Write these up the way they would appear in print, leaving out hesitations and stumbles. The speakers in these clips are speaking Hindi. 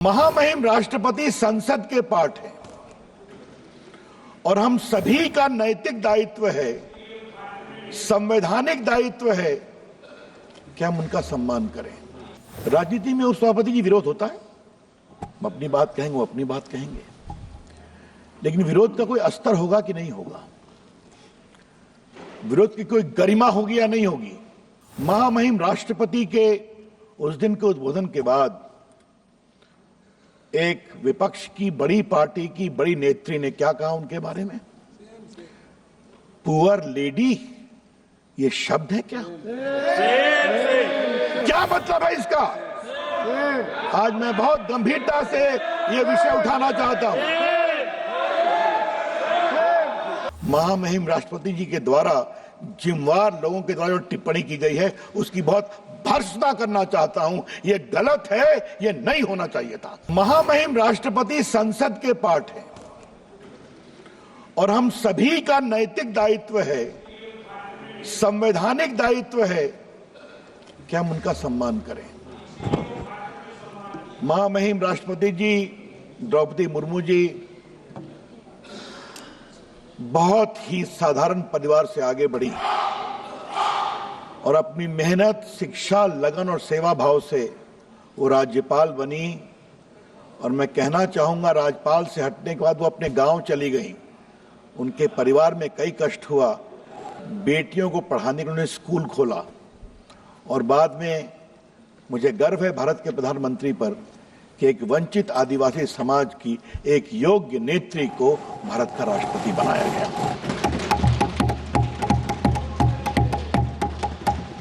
महामहिम राष्ट्रपति संसद के पार्ट है और हम सभी का नैतिक दायित्व है, संवैधानिक दायित्व है कि हम उनका सम्मान करें। राजनीति में उपसभापति जी विरोध होता है, हम अपनी बात कहेंगे, वो अपनी बात कहेंगे, लेकिन विरोध का कोई अस्तर होगा कि नहीं होगा, विरोध की कोई गरिमा होगी या नहीं होगी। महामहिम राष्ट्रपति के उस दिन के उद्बोधन के बाद एक विपक्ष की बड़ी पार्टी की बड़ी नेत्री ने क्या कहा उनके बारे में? पुअर लेडी, ये शब्द है क्या? क्या मतलब है इसका? आज मैं बहुत गंभीरता से ये विषय उठाना चाहता हूं। महामहिम राष्ट्रपति जी के द्वारा जिम्मेवार लोगों के द्वारा जो टिप्पणी की गई है उसकी बहुत भर्त्सना करना चाहता हूं। यह गलत है, यह नहीं होना चाहिए था। महामहिम राष्ट्रपति संसद के पार्ट है और हम सभी का नैतिक दायित्व है, संवैधानिक दायित्व है कि हम उनका सम्मान करें। महामहिम राष्ट्रपति जी द्रौपदी मुर्मू जी बहुत ही साधारण परिवार से आगे बढ़ी और अपनी मेहनत, शिक्षा, लगन और सेवा भाव से वो राज्यपाल बनी। और मैं कहना चाहूंगा, राज्यपाल से हटने के बाद वो अपने गांव चली गई। उनके परिवार में कई कष्ट हुआ, बेटियों को पढ़ाने के लिए उन्होंने स्कूल खोला और बाद में मुझे गर्व है भारत के प्रधानमंत्री पर कि एक वंचित आदिवासी समाज की एक योग्य नेत्री को भारत का राष्ट्रपति बनाया गया।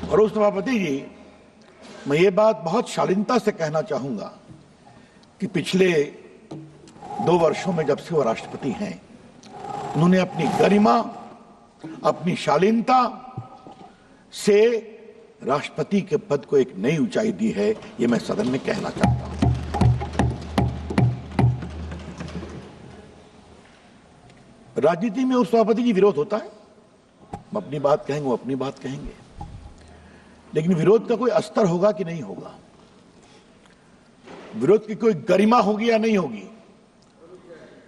और उस सभापति जी, मैं ये बात बहुत शालीनता से कहना चाहूंगा कि पिछले 2 वर्षों में जब से वो राष्ट्रपति हैं, उन्होंने अपनी गरिमा, अपनी शालीनता से राष्ट्रपति के पद को एक नई ऊंचाई दी है। ये मैं सदन में कहना चाहता हूं। राजनीति में उपसभापति जी विरोध होता है, हम अपनी बात कहेंगे, वो अपनी बात कहेंगे, लेकिन विरोध का कोई अस्तर होगा कि नहीं होगा, विरोध की कोई गरिमा होगी या नहीं होगी।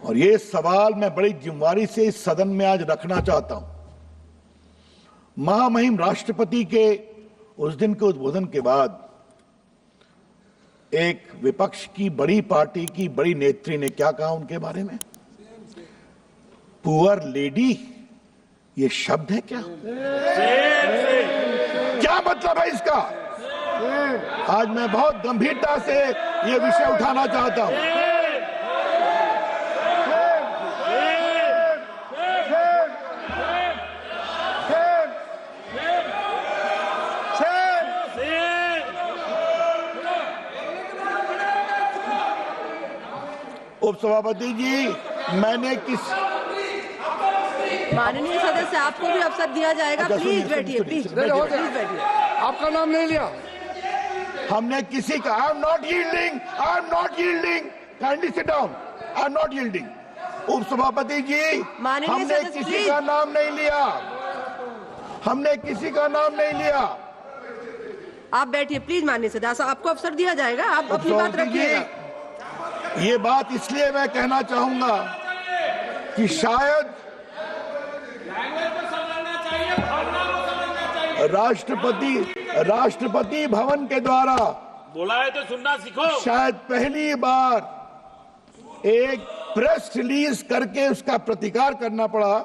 और ये सवाल मैं बड़ी जिम्मेदारी से इस सदन में आज रखना चाहता हूं। महामहिम राष्ट्रपति के उस दिन के उद्बोधन के बाद एक विपक्ष की बड़ी पार्टी की बड़ी नेत्री ने क्या कहा उनके बारे में? पुअर लेडी, ये शब्द है क्या? क्या मतलब है इसका? आज मैं बहुत गंभीरता से ये विषय उठाना चाहता हूं। उपसभापति जी, मैंने माननीय सदस्य, आपको भी अवसर दिया जाएगा। प्लीज बैठिए, प्लीज बैठिए। आपका नाम नहीं लिया। हमने किसी का I am not yielding, kindly sit down, I am not yielding. उपसभापति जी, हमने किसी का नाम नहीं लिया, हमने किसी का नाम नहीं लिया। आप बैठिए प्लीज। माननीय सदस्य, आपको अवसर दिया जाएगा, आप अपनी बात रखिएगा। ये बात इसलिए मैं कहना चाहूंगा कि शायद राष्ट्रपति भवन के द्वारा बोला है तो सुनना सीखो। शायद पहली बार एक प्रेस रिलीज करके उसका प्रतिकार करना पड़ा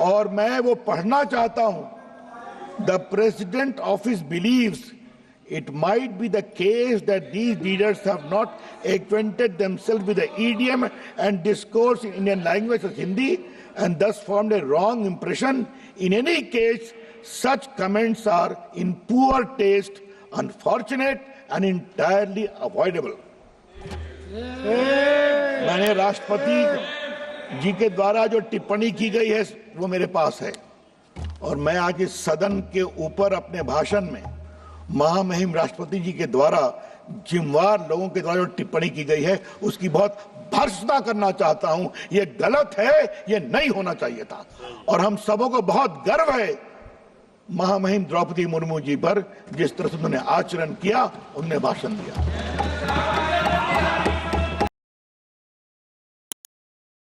और मैं वो पढ़ना चाहता हूं। The president office believes it might be the case that these leaders have not acquainted themselves with the idiom and discourse in Indian language as Hindi and thus formed a wrong impression. In any case, such comments are in poor taste, unfortunate and entirely avoidable. मैंने राष्ट्रपति जी के द्वारा जो टिप्पणी की गई है वो मेरे पास है और मैं आज इस सदन के ऊपर अपने भाषण में महामहिम राष्ट्रपति जी के द्वारा जिम्मेवार लोगों के द्वारा जो टिप्पणी की गई है उसकी बहुत भर्त्सना करना चाहता हूं। यह गलत है, यह नहीं होना चाहिए था। और हम सबों को बहुत गर्व है महामहिम द्रौपदी मुर्मू जी पर, जिस तरह से उन्होंने आचरण किया, उन्होंने भाषण दिया।